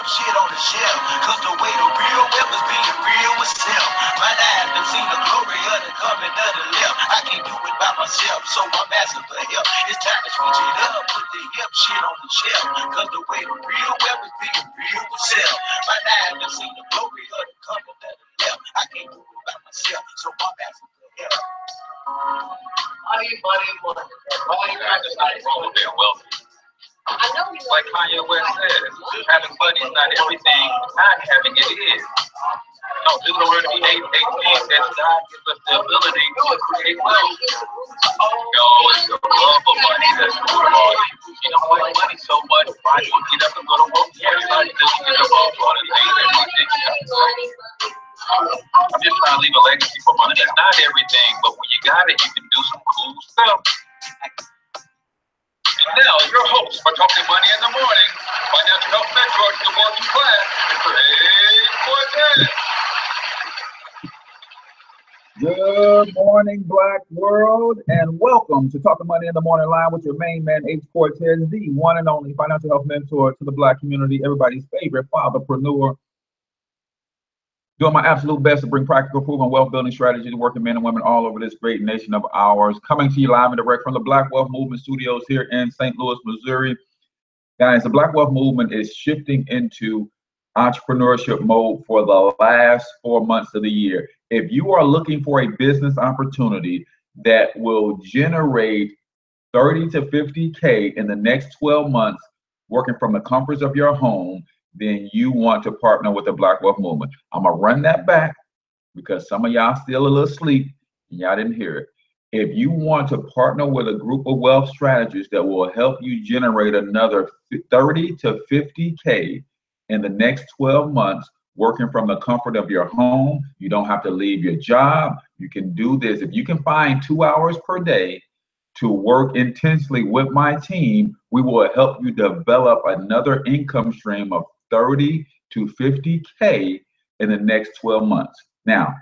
hip shit on the shelf. Cause the way the real wealth is being real with self. My eyes done seen the glory of the coming of the left. I can't do it by myself, so I'm asking for help. It's time to switch it up, put the hip shit on the shelf. Cause the way the real wealth is being real with self. My eyes done seen the glory of the coming of the left. I can't do it by myself, so I'm asking for help. Money. Why you acting like wrong with being wealthy? Like Kanye West says, having money is not everything, not having it is. No, Deuteronomy 8:18 says God gives us the ability to create wealth. No, it's the love of money that's rooted all evil. You don't like money so much, why do you get up and go to work? Everybody doesn't get involved in all the things that you think you have to say. I'm just trying to leave a legacy for money. It's not everything, but when you got it, you can do some cool stuff. And now, your host for Talking Money in the Morning, financial health mentor to the working class, Mr. H Cortez. Good morning, Black world, and welcome to Talking Money in the Morning Line with your main man, H Cortez, the one and only financial health mentor to the Black community, everybody's favorite fatherpreneur. Doing my absolute best to bring practical, proven wealth building strategy to working men and women all over this great nation of ours. Coming to you live and direct from the Black Wealth Movement Studios here in St. Louis, Missouri. Guys, the Black Wealth Movement is shifting into entrepreneurship mode for the last 4 months of the year. If you are looking for a business opportunity that will generate 30 to 50K in the next 12 months, working from the comforts of your home, then you want to partner with the Black Wealth Movement. I'm gonna run that back because some of y'all still a little asleep and y'all didn't hear it. If you want to partner with a group of wealth strategists that will help you generate another 30 to 50K in the next 12 months, working from the comfort of your home, you don't have to leave your job. You can do this. If you can find 2 hours per day to work intensely with my team, we will help you develop another income stream of 30 to 50K in the next 12 months. Now,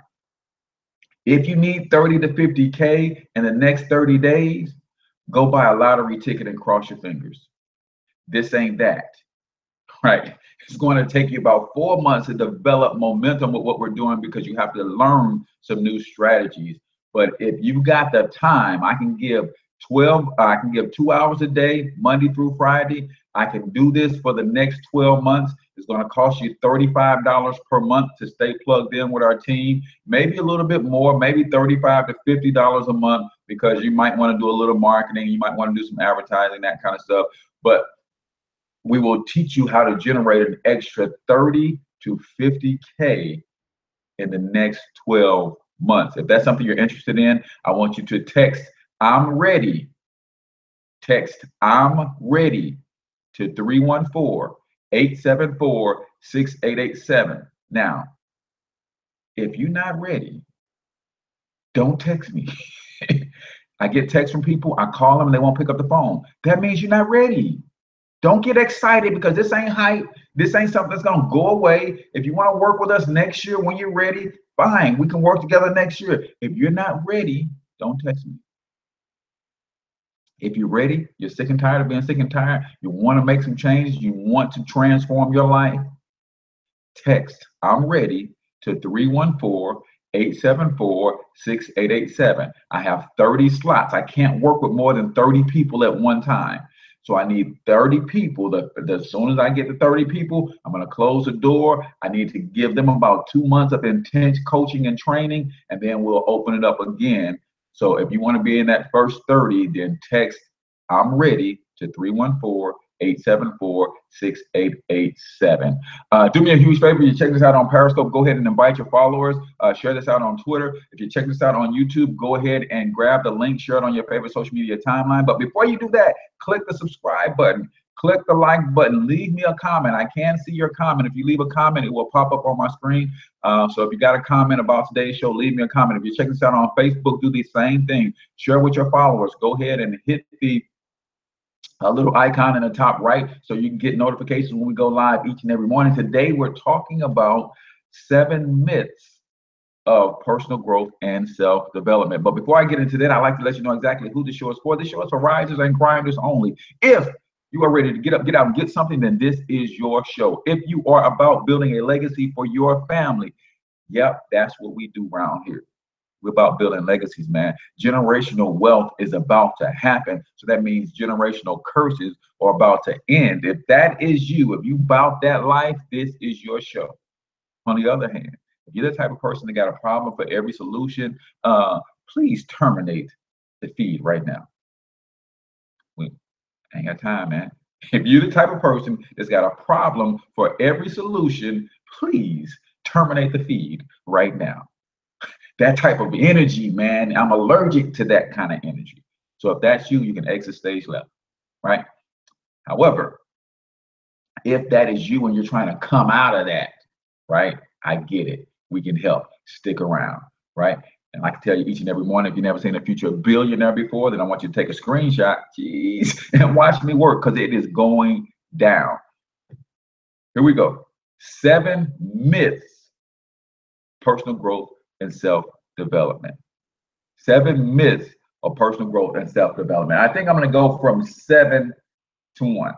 if you need 30 to 50K in the next 30 days, go buy a lottery ticket and cross your fingers. This ain't that, right? It's going to take you about 4 months to develop momentum with what we're doing because you have to learn some new strategies. But if you got the time, I can give 2 hours a day, Monday through Friday. I can do this for the next 12 months. It's going to cost you $35 per month to stay plugged in with our team. Maybe a little bit more, maybe $35 to $50 a month, because you might want to do a little marketing. You might want to do some advertising, that kind of stuff. But we will teach you how to generate an extra 30 to 50K in the next 12 months. If that's something you're interested in, I want you to text "I'm ready." Text "I'm ready" to 314-874-6887. Now, if you're not ready, don't text me. I get texts from people, I call them and they won't pick up the phone. That means you're not ready. Don't get excited because this ain't hype. This ain't something that's gonna go away. If you want to work with us next year when you're ready, fine, we can work together next year. If you're not ready, don't text me. If you're ready, you're sick and tired of being sick and tired, you want to make some changes, you want to transform your life, text "I'm ready" to 314-874-6887. I have 30 slots. I can't work with more than 30 people at one time. So I need 30 people. As soon as I get to 30 people, I'm going to close the door. I need to give them about 2 months of intense coaching and training, and then we'll open it up again. So if you want to be in that first 30, then text "I'm ready" to 314-874-6887. Do me a huge favor. You check this out on Periscope. Go ahead and invite your followers. Share this out on Twitter. If you check this out on YouTube, go ahead and grab the link, share it on your favorite social media timeline. But before you do that, click the subscribe button. Click the like button. Leave me a comment. I can see your comment. If you leave a comment, it will pop up on my screen. So if you got a comment about today's show, leave me a comment. If you check this out on Facebook, do the same thing. Share with your followers. Go ahead and hit the little icon in the top right so you can get notifications when we go live each and every morning. Today, we're talking about 7 myths of personal growth and self-development. But before I get into that, I'd like to let you know exactly who the show is for. The show is for risers and grinders only. If you are ready to get up, get out, and get something, then this is your show. If you are about building a legacy for your family, yep, that's what we do around here. We're about building legacies, man. Generational wealth is about to happen. So that means generational curses are about to end. If that is you, if you about that life, this is your show. On the other hand, if you're the type of person that got a problem for every solution, please terminate the feed right now. We ain't got time, man. If you're the type of person that's got a problem for every solution, please terminate the feed right now. That type of energy, man, I'm allergic to that kind of energy. So if that's you, you can exit stage left, right? However, if that is you and you're trying to come out of that, right? I get it. We can help. Stick around, right? And I can tell you each and every morning, if you've never seen a future billionaire before, then I want you to take a screenshot, and watch me work, because it is going down. Here we go. 7 myths, personal growth and self-development. 7 myths of personal growth and self-development. I think I'm going to go from 7 to 1.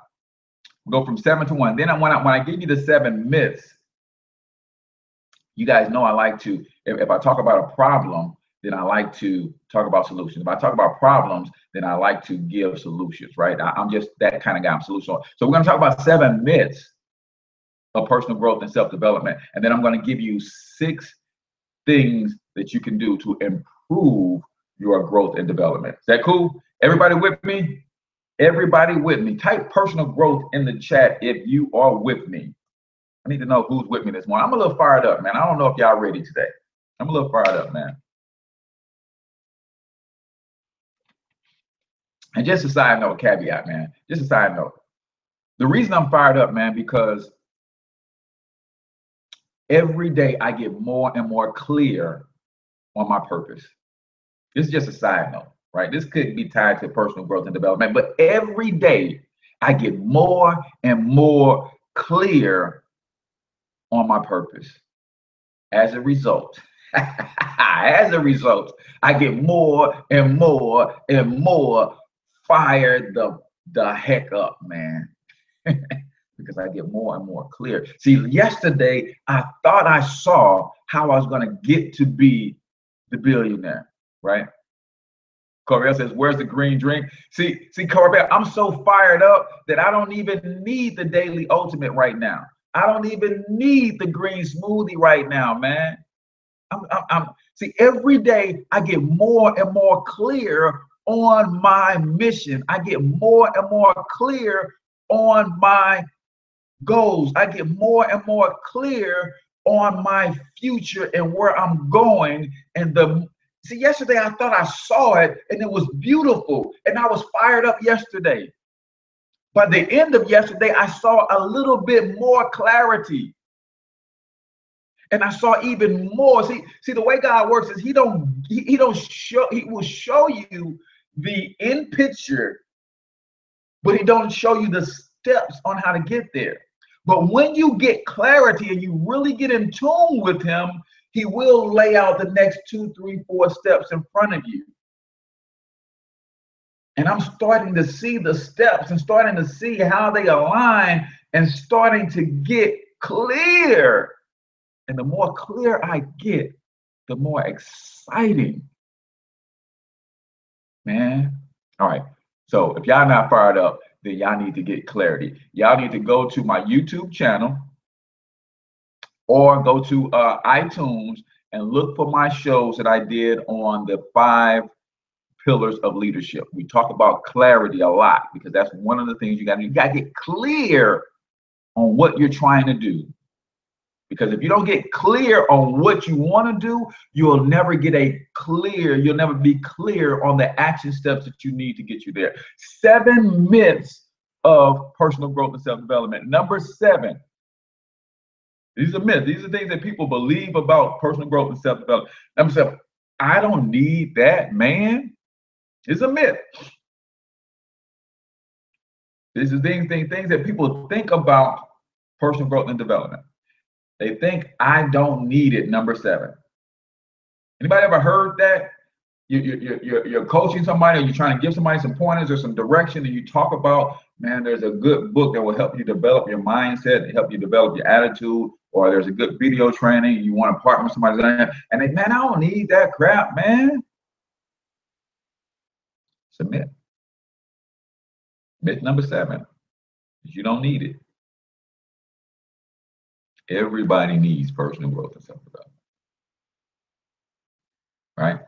Go from 7 to 1. Then when I give you the 7 myths, you guys know I like to, if I talk about a problem, then I like to talk about solutions. If I talk about problems, then I like to give solutions, right? I'm just that kind of guy. I'm solution. So we're going to talk about 7 myths of personal growth and self-development. And then I'm going to give you 6 things that you can do to improve your growth and development. Is that cool? Everybody with me? Everybody with me? Type personal growth in the chat if you are with me. I need to know who's with me this morning. I'm a little fired up, man. I don't know if y'all ready today. I'm a little fired up, man. And just a side note, caveat, man. Just a side note. The reason I'm fired up, man, because every day I get more and more clear on my purpose. This is just a side note, right? This could be tied to personal growth and development, but every day I get more and more clear on my purpose. As a result, I get more and more and more fired the heck up, man. Because I get more and more clear. See, yesterday I thought I saw how I was going to get to be the billionaire, right? Corvell says, where's the green drink? See, Corvell, I'm so fired up that I don't even need the daily ultimate right now. I don't even need the green smoothie right now, man. See, every day I get more and more clear on my mission. I get more and more clear on my goals. I get more and more clear on my future and where I'm going. And see, yesterday I thought I saw it and it was beautiful and I was fired up yesterday. By the end of yesterday, I saw a little bit more clarity. And I saw even more. See, the way God works is he will show you the end picture, but he don't show you the steps on how to get there. But when you get clarity and you really get in tune with him, he will lay out the next 2, 3, 4 steps in front of you. And I'm starting to see the steps and starting to see how they align and starting to get clear. And the more clear I get, the more exciting, man. All right. So if y'all not fired up, then y'all need to get clarity. Y'all need to go to my YouTube channel or go to iTunes and look for my shows that I did on the 5 pillars of leadership. We talk about clarity a lot because that's one of the things you got to get clear on what you're trying to do. Because if you don't get clear on what you want to do, you'll never be clear on the action steps that you need to get you there. 7 myths of personal growth and self-development. Number 7. These are myths. These are things that people believe about personal growth and self-development. Number 7, I don't need that, man. It's a myth. These are things that people think about personal growth and development. They think I don't need it. Number 7. Anybody ever heard that? you're coaching somebody, or you're trying to give somebody some pointers or some direction, and you talk about, man, there's a good book that will help you develop your mindset, help you develop your attitude, or there's a good video training, and you want to partner with somebody, and they, man, I don't need that crap, man. Submit. Myth number 7 is you don't need it. Everybody needs personal growth and self-development, right?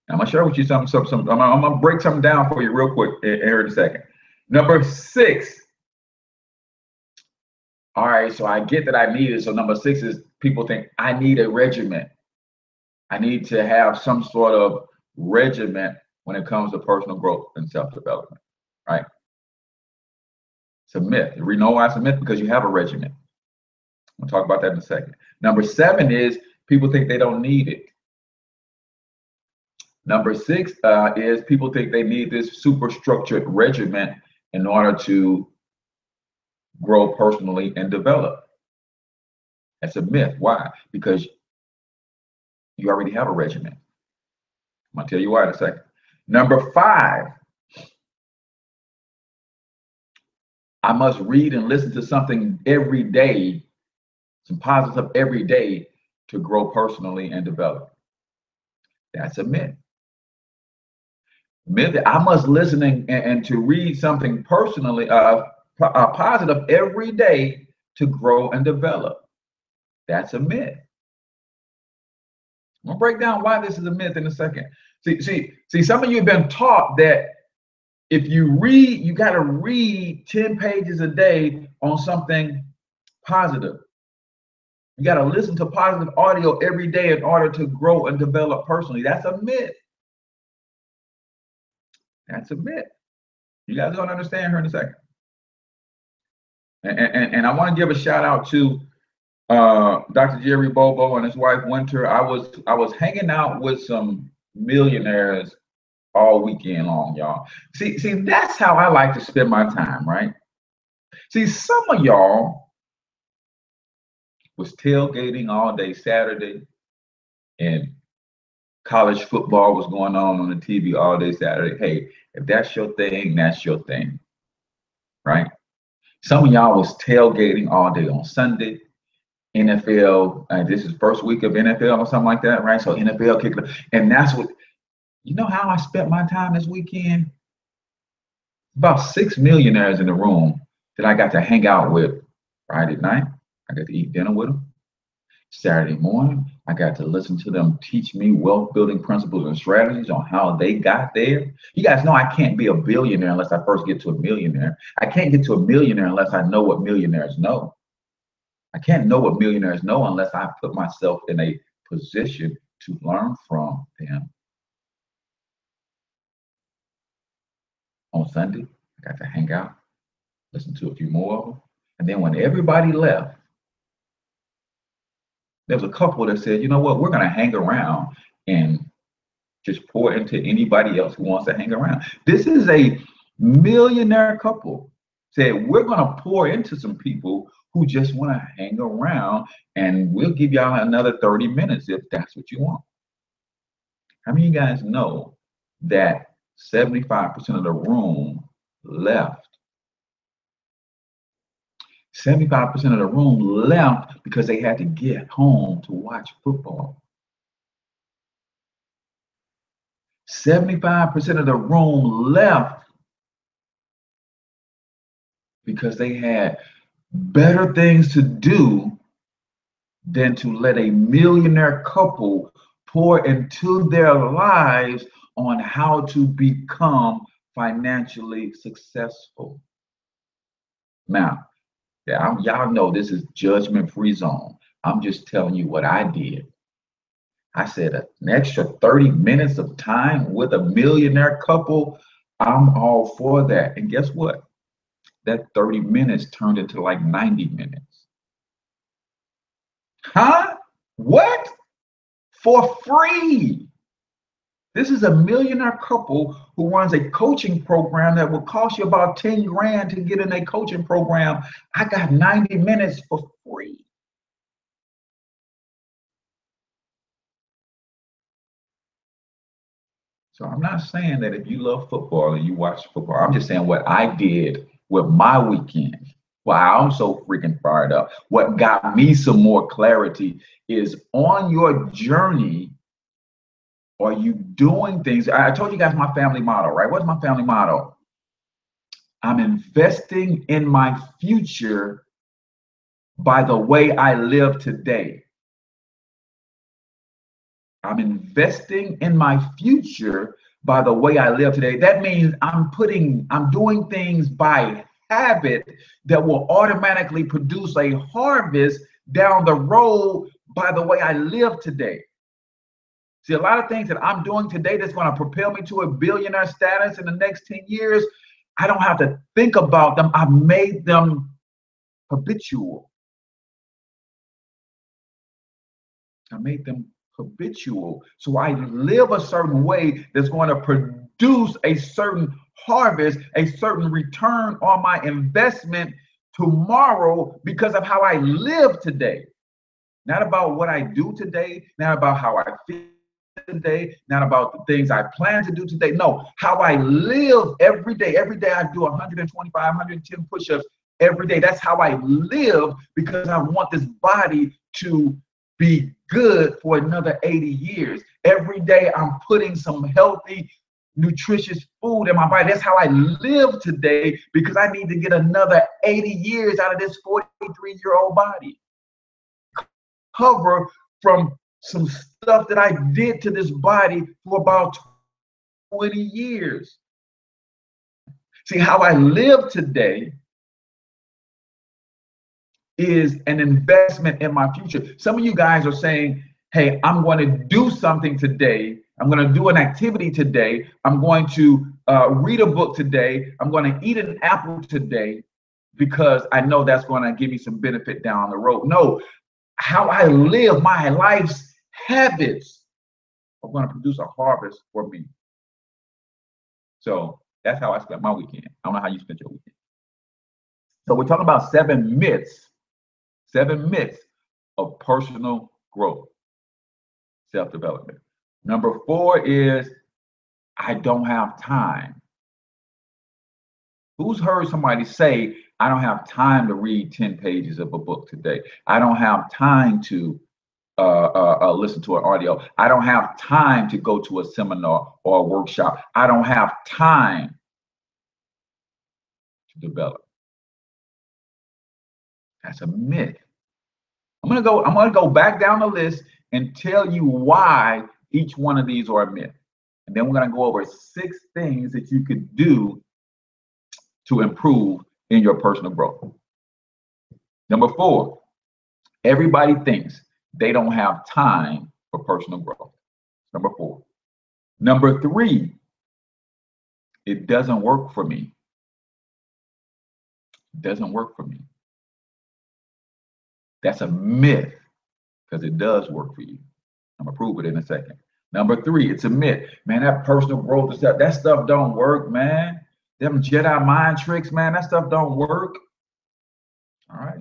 I'm gonna share with you something. I'm gonna break something down for you real quick here in a second. Number 6. All right, so I get that I need it. So number 6 is people think I need a regimen. I need to have some sort of regimen when it comes to personal growth and self-development, right? It's a myth. You know why it's a myth? Because you have a regimen. We'll talk about that in a second. Number 7 is people think they don't need it. Number 6 is people think they need this super structured regimen in order to grow personally and develop. That's a myth. Why? Because you already have a regimen. I'm gonna tell you why in a second. Number 5, I must read and listen to something every day, some positive every day to grow personally and develop. That's a myth. Myth, I must listen and to read something personally, positive every day to grow and develop. That's a myth. I'm gonna break down why this is a myth in a second. See, some of you have been taught that if you read, you got to read 10 pages a day on something positive. You got to listen to positive audio every day in order to grow and develop personally. That's a myth. That's a myth. You guys don't understand her in a second. And I want to give a shout out to Dr. Jerry Bobo and his wife Winter. I was hanging out with some millionaires all weekend long, y'all. See, that's how I like to spend my time, right? See, some of y'all was tailgating all day Saturday, and college football was going on the TV all day Saturday. Hey, if that's your thing, that's your thing, right? Some of y'all was tailgating all day on Sunday. NFL, this is first week of NFL or something like that, right? So NFL kicked it, and that's what, you know how I spent my time this weekend? About 6 millionaires in the room that I got to hang out with Friday night. I got to eat dinner with them. Saturday morning, I got to listen to them teach me wealth building principles and strategies on how they got there. You guys know I can't be a billionaire unless I first get to a millionaire. I can't get to a millionaire unless I know what millionaires know. I can't know what millionaires know unless I put myself in a position to learn from them. On Sunday, I got to hang out, listen to a few more of them. And then when everybody left, there was a couple that said, you know what, we're going to hang around and just pour into anybody else who wants to hang around. This is a millionaire couple. Said, we're going to pour into some people who just want to hang around, and we'll give y'all another 30 minutes if that's what you want. How many of you guys know that 75% of the room left? 75% of the room left because they had to get home to watch football. 75% of the room left because they had better things to do than to let a millionaire couple pour into their lives on how to become financially successful. Now, y'all know this is judgment-free zone. I'm just telling you what I did. I said an extra 30 minutes of time with a millionaire couple, I'm all for that. And guess what? That 30 minutes turned into like 90 minutes. Huh? What? For free. This is a millionaire couple who runs a coaching program that will cost you about 10 grand to get in a coaching program. I got 90 minutes for free. So I'm not saying that if you love football and you watch football, I'm just saying what I did with my weekend. Wow, I'm so freaking fired up. What got me some more clarity is on your journey, are you doing things? I told you guys my family motto, right? What's my family motto? I'm investing in my future by the way I live today. I'm investing in my future by the way I live today. That means I'm doing things by habit that will automatically produce a harvest down the road by the way I live today. See, a lot of things that I'm doing today that's going to propel me to a billionaire status in the next 10 years, I don't have to think about them. I've made them habitual. I made them habitual. So I live a certain way that's going to produce a certain harvest, a certain return on my investment tomorrow because of how I live today. Not about what I do today, not about how I feel today, not about the things I plan to do today. No, how I live every day. Every day I do 125, 110 push-ups every day. That's how I live because I want this body to be good for another 80 years. Every day I'm putting some healthy, nutritious food in my body. That's how I live today because I need to get another 80 years out of this 43-year-old body. Cover from some stuff that I did to this body for about 20 years. See, how I live today is an investment in my future. Some of you guys are saying, hey, I'm going to do something today. I'm going to do an activity today. I'm going to read a book today. I'm going to eat an apple today because I know that's going to give me some benefit down the road. No, how I live, my life's habits are going to produce a harvest for me. So that's how I spent my weekend. I don't know how you spent your weekend. So we're talking about 7 myths of personal growth, self-development. Number 4 is I don't have time. Who's heard somebody say, I don't have time to read 10 pages of a book today. I don't have time to listen to an audio. I don't have time to go to a seminar or a workshop. I don't have time to develop. That's a myth. I'm gonna go back down the list and tell you why each one of these are a myth. And then we're gonna go over 6 things that you could do to improve in your personal growth. Number 4, everybody thinks they don't have time for personal growth. Number 4. Number 3, it doesn't work for me. It doesn't work for me. That's a myth because it does work for you. I'm gonna prove it in a second. Number 3, it's a myth. Man, that personal growth and stuff, that stuff don't work, man. Them Jedi mind tricks, man, that stuff don't work. All right.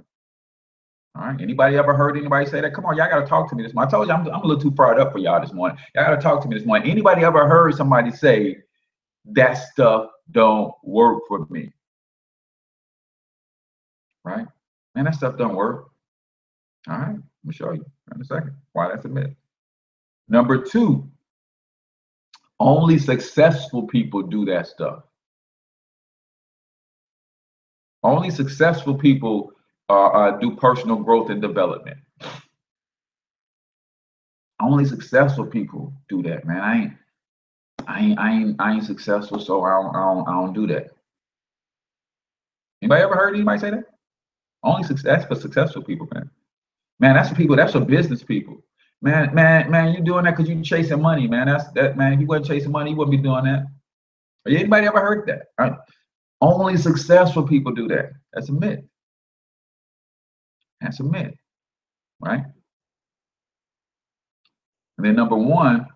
All right. Anybody ever heard anybody say that? Come on, y'all gotta talk to me this morning. I told you I'm a little too fired up for y'all this morning. Y'all gotta talk to me this morning. Anybody ever heard somebody say that stuff don't work for me? Right? Man, that stuff don't work. All right, let me show you in a second why that's a myth. Number 2, only successful people do that stuff. Only successful people do personal growth and development. Only successful people do that, man. I ain't successful, so I don't do that. Anybody ever heard anybody say that? Only success for successful people, man. Man, that's for people. That's for business people. Man, you doing that because you chasing money, man. That's that, man. If you wasn't chasing money, you wouldn't be doing that. Anybody ever heard that? All right. Only successful people do that. That's a myth. That's a myth, right? And then number 1,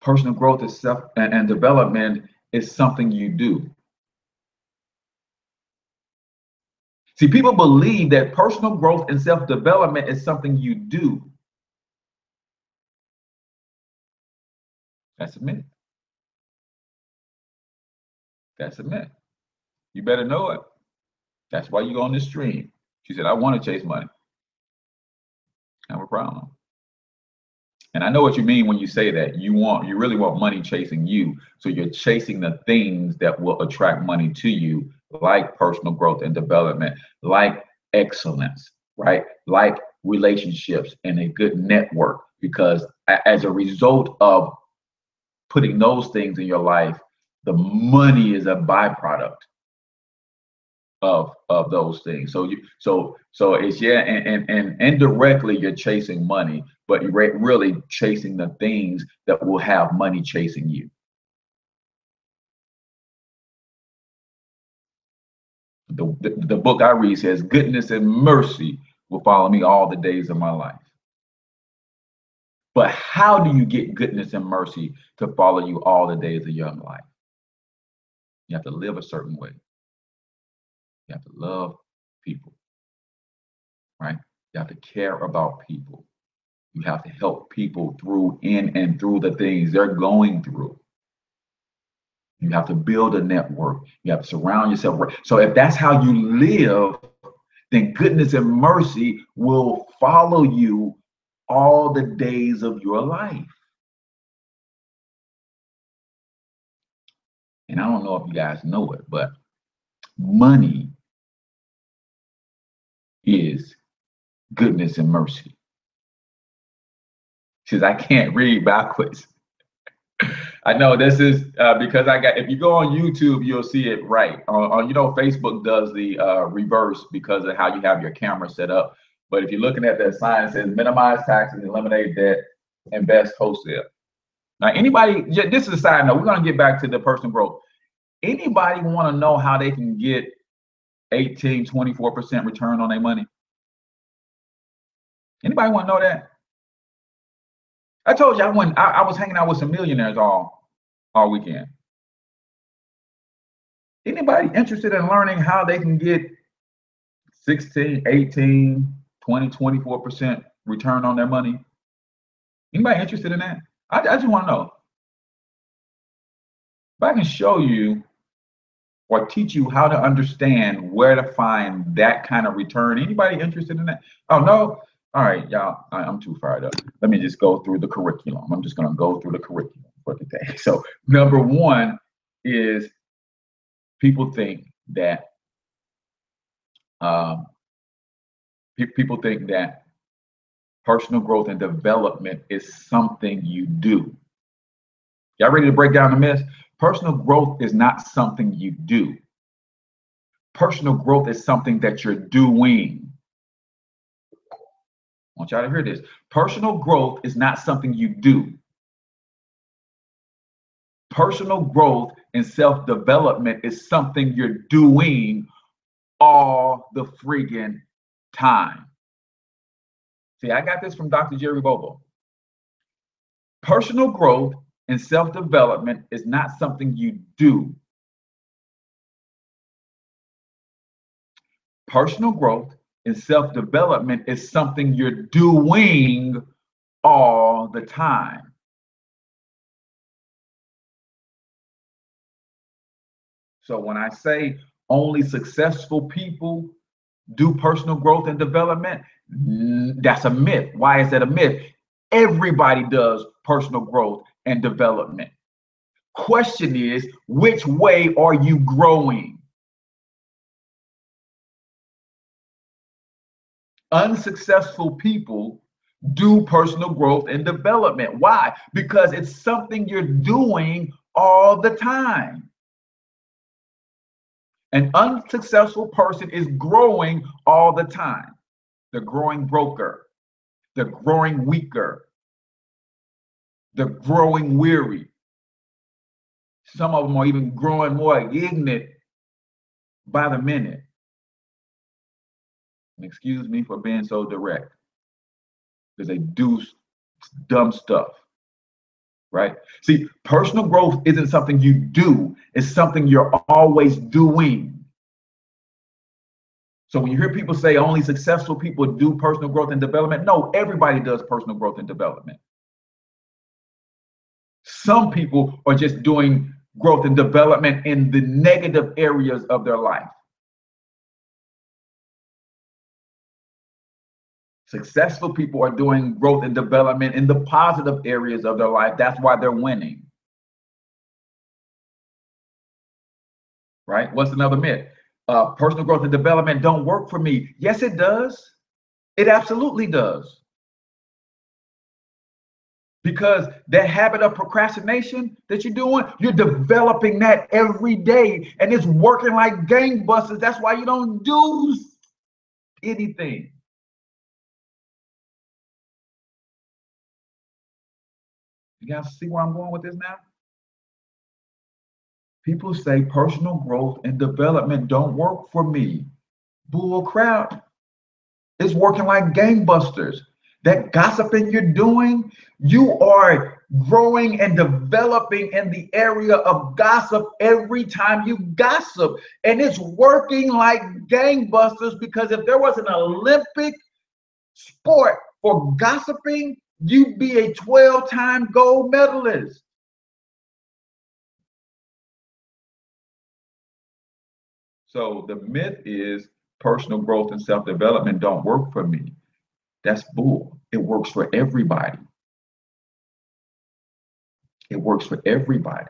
personal growth is self and development is something you do. See, people believe that personal growth and self-development is something you do. That's a myth. That's a myth. You better know it. That's why you go on this stream. She said, I want to chase money. I have a problem. And I know what you mean when you say that. You really want money chasing you. So you're chasing the things that will attract money to you, like personal growth and development, like excellence, right? Like relationships and a good network. Because as a result of putting those things in your life, the money is a byproduct of those things. So it's and indirectly you're chasing money, but you're really chasing the things that will have money chasing you. The book I read says goodness and mercy will follow me all the days of my life. But how do you get goodness and mercy to follow you all the days of your life? You have to live a certain way. You have to love people, right? You have to care about people. You have to help people in and through the things they're going through. You have to build a network. You have to surround yourself. So if that's how you live, then goodness and mercy will follow you all the days of your life. And I don't know if you guys know it, but money is goodness and mercy. She says, I can't read backwards. I know this is because if you go on YouTube, you'll see it right. Facebook does the reverse because of how you have your camera set up. But if you're looking at that sign, it says minimize taxes, eliminate debt, invest wholesale. Now, anybody, this is a side note. We're going to get back to the personal growth. Anybody want to know how they can get 18, 24% return on their money? Anybody want to know that? I told you I was hanging out with some millionaires all weekend. Anybody interested in learning how they can get 16, 18, 20, 24% return on their money? Anybody interested in that? I just want to know. If I can show you or teach you how to understand where to find that kind of return, anybody interested in that? Oh, no? All right, y'all, I'm too fired up. Let me just go through the curriculum. I'm just going to go through the curriculum for today. So number one is people think that personal growth and development is something you do. Y'all ready to break down the myths? Personal growth is not something you do. Personal growth is something that you're doing. I want y'all to hear this. Personal growth is not something you do. Personal growth and self-development is something you're doing all the friggin' time. See, I got this from Dr. Jerry Bobo. Personal growth and self-development is not something you do. Personal growth and self-development is something you're doing all the time. So when I say only successful people do personal growth and development, that's a myth. Why is that a myth? Everybody does personal growth and development. Question is, which way are you growing? Unsuccessful people do personal growth and development. Why? Because it's something you're doing all the time. An unsuccessful person is growing all the time. They're growing broker. They're growing weaker. They're growing weary. Some of them are even growing more ignorant by the minute. And excuse me for being so direct, because they do dumb stuff, right? See, personal growth isn't something you do. It's something you're always doing. So when you hear people say only successful people do personal growth and development, no, everybody does personal growth and development. Some people are just doing growth and development in the negative areas of their life. Successful people are doing growth and development in the positive areas of their life. That's why they're winning. Right? What's another myth? Personal growth and development don't work for me. Yes, it does. It absolutely does. Because that habit of procrastination that you're doing, you're developing that every day, and it's working like gangbusters. That's why you don't do anything. You guys see where I'm going with this now? People say personal growth and development don't work for me. Bull crap. It's working like gangbusters. That gossiping you're doing, you are growing and developing in the area of gossip every time you gossip. And it's working like gangbusters, because if there was an Olympic sport for gossiping, you'd be a 12-time gold medalist. So the myth is personal growth and self-development don't work for me. That's bull. It works for everybody. It works for everybody.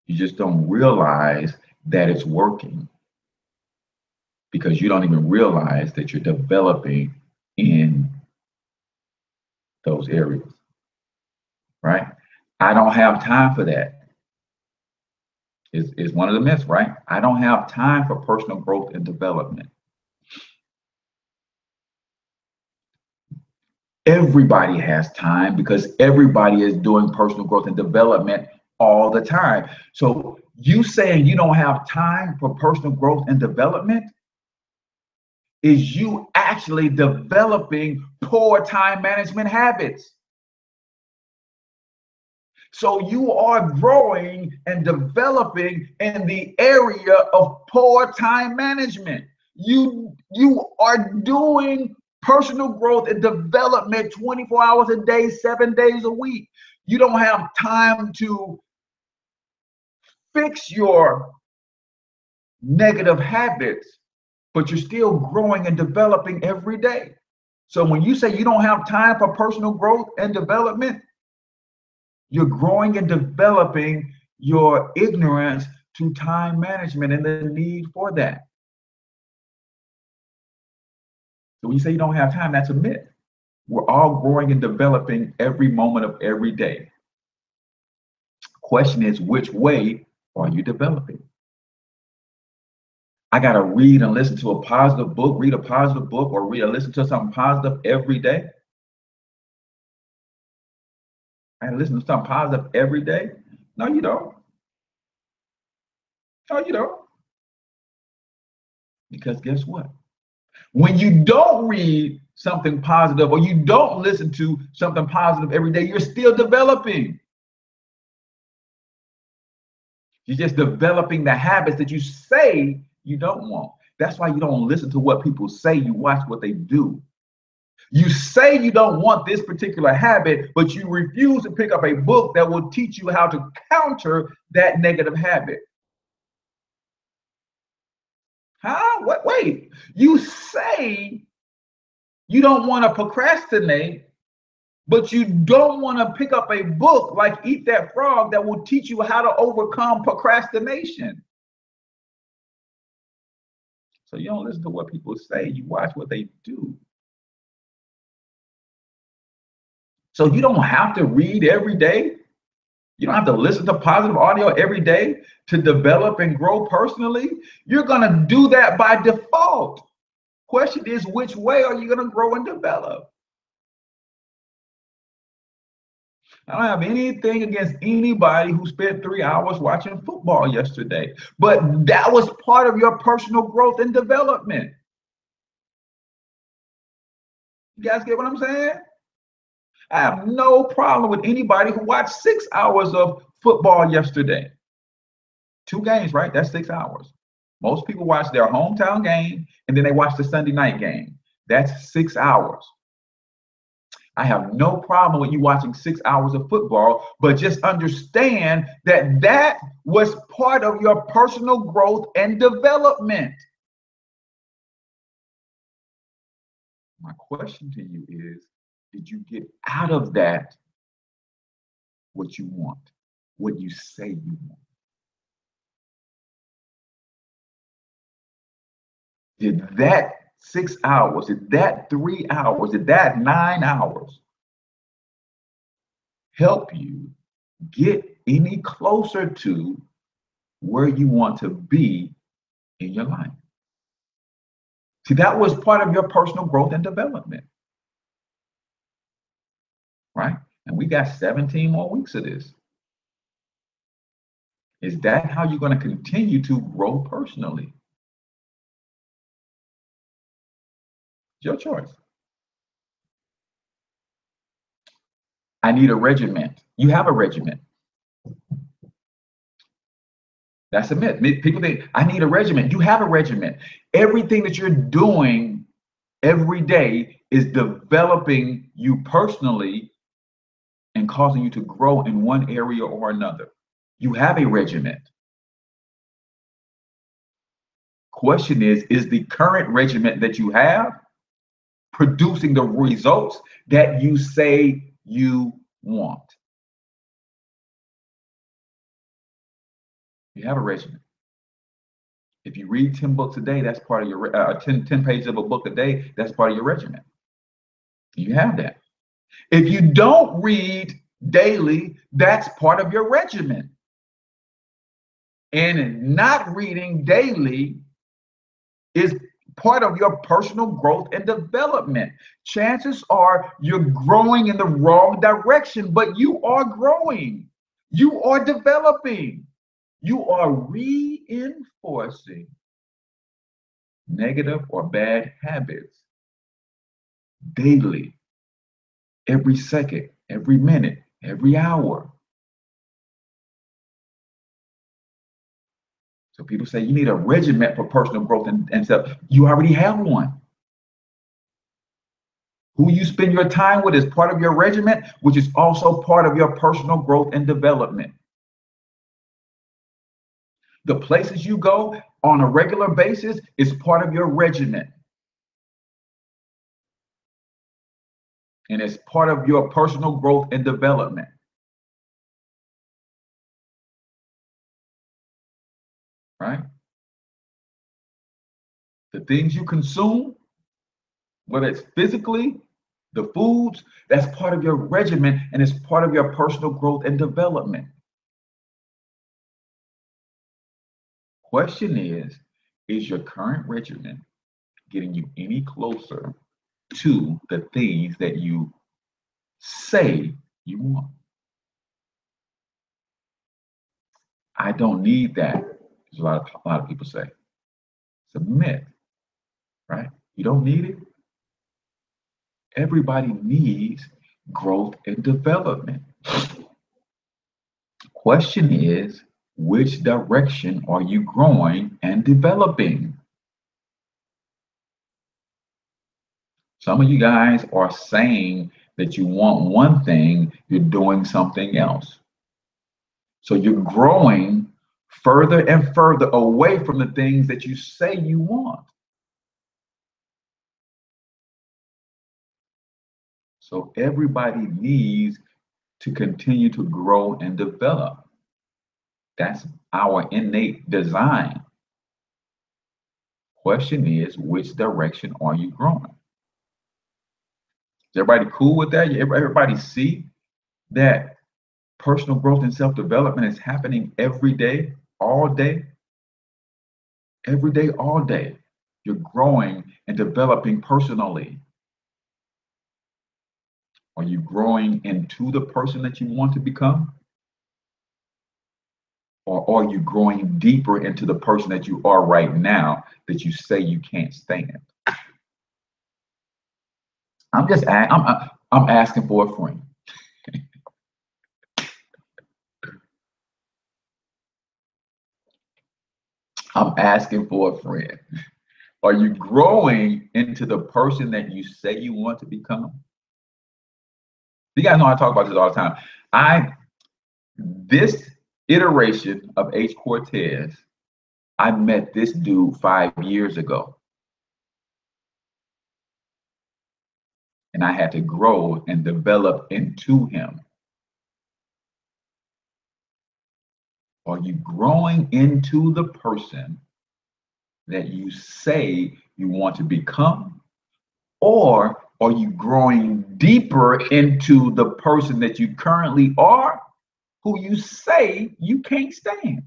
You just don't realize that it's working, because you don't even realize that you're developing in those areas, right? I don't have time for that. Is one of the myths, right? I don't have time for personal growth and development. Everybody has time, because everybody is doing personal growth and development all the time. So you saying you don't have time for personal growth and development is you actually developing poor time management habits. So you are growing and developing in the area of poor time management. You are doing personal growth and development 24 hours a day, 7 days a week. You don't have time to fix your negative habits, but you're still growing and developing every day. So when you say you don't have time for personal growth and development, you're growing and developing your ignorance to time management and the need for that. So when you say you don't have time, that's a myth. We're all growing and developing every moment of every day. Question is, which way are you developing? I got to read and listen to a positive book, read a positive book, or read and listen to something positive every day. I listen to something positive every day. No, you don't. No, you don't. Because guess what? When you don't read something positive, or you don't listen to something positive every day, you're still developing. You're just developing the habits that you say you don't want. That's why you don't listen to what people say. You watch what they do. You say you don't want this particular habit, but you refuse to pick up a book that will teach you how to counter that negative habit. Huh? What? Wait. You say you don't want to procrastinate, but you don't want to pick up a book like Eat That Frog that will teach you how to overcome procrastination. So you don't listen to what people say, you watch what they do. So you don't have to read every day. You don't have to listen to positive audio every day to develop and grow personally. You're going to do that by default. Question is, which way are you going to grow and develop? I don't have anything against anybody who spent 3 hours watching football yesterday, but that was part of your personal growth and development. You guys get what I'm saying? I have no problem with anybody who watched 6 hours of football yesterday. 2 games, right? That's 6 hours. Most people watch their hometown game and then they watch the Sunday night game. That's 6 hours. I have no problem with you watching 6 hours of football, but just understand that that was part of your personal growth and development. My question to you is, did you get out of that what you want, what you say you want? Did that 6 hours, did that 3 hours, did that 9 hours help you get any closer to where you want to be in your life? See, that was part of your personal growth and development, right? And we got 17 more weeks of this. Is that how you're going to continue to grow personally? It's your choice. I need a regiment. You have a regiment. That's a myth. People think, I need a regiment. You have a regiment. Everything that you're doing every day is developing you personally and causing you to grow in one area or another. You have a regiment. Question is the current regiment that you have producing the results that you say you want? You have a regiment. If you read 10 books a day, that's part of your 10 pages of a book a day, that's part of your regiment. You have that. If you don't read daily, that's part of your regiment. And not reading daily is part of your personal growth and development. Chances are you're growing in the wrong direction, but you are growing. You are developing. You are reinforcing negative or bad habits daily, every second, every minute, every hour. So people say you need a regiment for personal growth and stuff. You already have one. Who you spend your time with is part of your regiment, which is also part of your personal growth and development. The places you go on a regular basis is part of your regiment. And it's part of your personal growth and development. Right? The things you consume, whether it's physically, the foods, that's part of your regimen and it's part of your personal growth and development. Question is your current regimen getting you any closer to the things that you say you want? I don't need that, as a lot of people say. It's a myth, right? You don't need it. Everybody needs growth and development. Question is, which direction are you growing and developing? Some of you guys are saying that you want one thing, you're doing something else. So you're growing further and further away from the things that you say you want. So everybody needs to continue to grow and develop. That's our innate design. Question is, which direction are you growing? Is everybody cool with that? Everybody see that personal growth and self-development is happening every day, all day? Every day, all day. You're growing and developing personally. Are you growing into the person that you want to become? Or are you growing deeper into the person that you are right now that you say you can't stand? I'm asking for a friend. I'm asking for a friend. Are you growing into the person that you say you want to become? You guys know I talk about this all the time. This iteration of H Cortez, I met this dude 5 years ago. And I had to grow and develop into him. Are you growing into the person that you say you want to become? Or are you growing deeper into the person that you currently are, who you say you can't stand?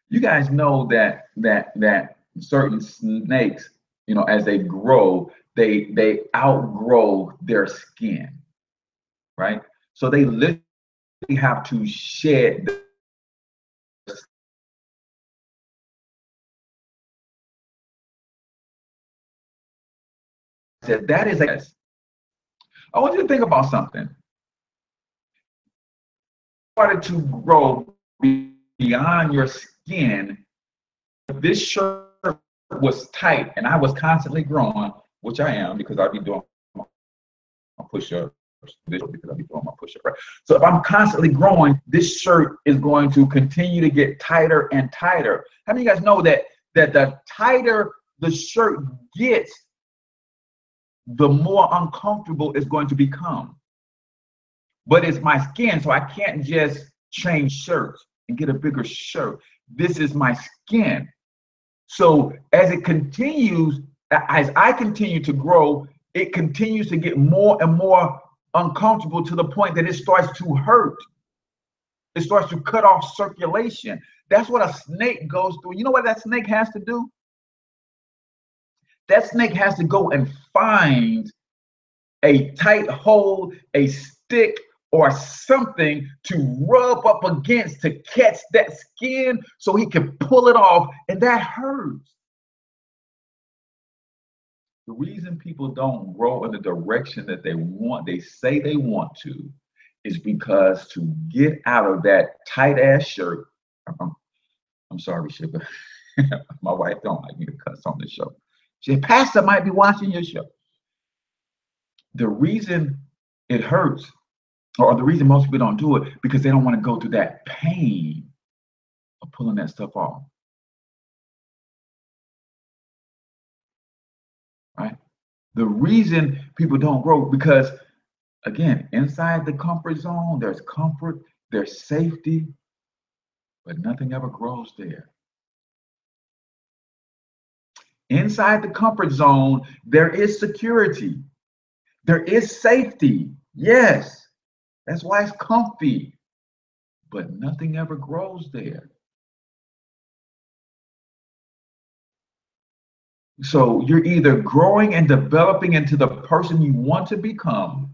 You guys know that certain snakes, as they grow, they outgrow their skin, right? So they literally have to shed that is a. I want you to think about something. Started to grow beyond your skin. This shirt was tight and I was constantly growing, which I am because I be doing my push-ups, because I be doing my push-up, right? So if I'm constantly growing, this shirt is going to continue to get tighter and tighter. How many of you guys know that the tighter the shirt gets, the more uncomfortable it's going to become? But it's my skin, so I can't just change shirts and get a bigger shirt. This is my skin. So as it continues, as I continue to grow, it continues to get more and more uncomfortable to the point that it starts to hurt. It starts to cut off circulation. That's what a snake goes through. You know what that snake has to do? That snake has to go and find a tight hole, a stick, or something to rub up against to catch that skin so he can pull it off, and that hurts. The reason people don't grow in the direction that they want, they say they want to, is because to get out of that tight ass shirt, I'm sorry, Sugar. My wife don't like me to cuss on the show. She said, Pastor might be watching your show. The reason it hurts, or the reason most people don't do it, because they don't want to go through that pain of pulling that stuff off. Right? The reason people don't grow, because again, inside the comfort zone, there's comfort, there's safety, but nothing ever grows there. Inside the comfort zone, there is security, there is safety. Yes, that's why it's comfy, but nothing ever grows there. So you're either growing and developing into the person you want to become,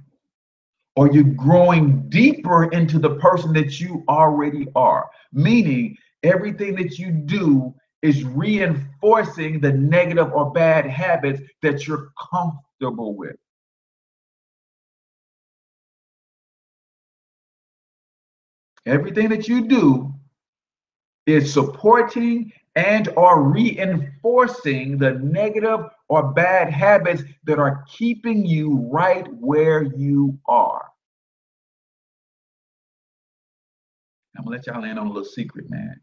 or you're growing deeper into the person that you already are. Meaning everything that you do is reinforcing the negative or bad habits that you're comfortable with. Everything that you do is supporting and or reinforcing the negative or bad habits that are keeping you right where you are. I'm gonna let y'all in on a little secret, man.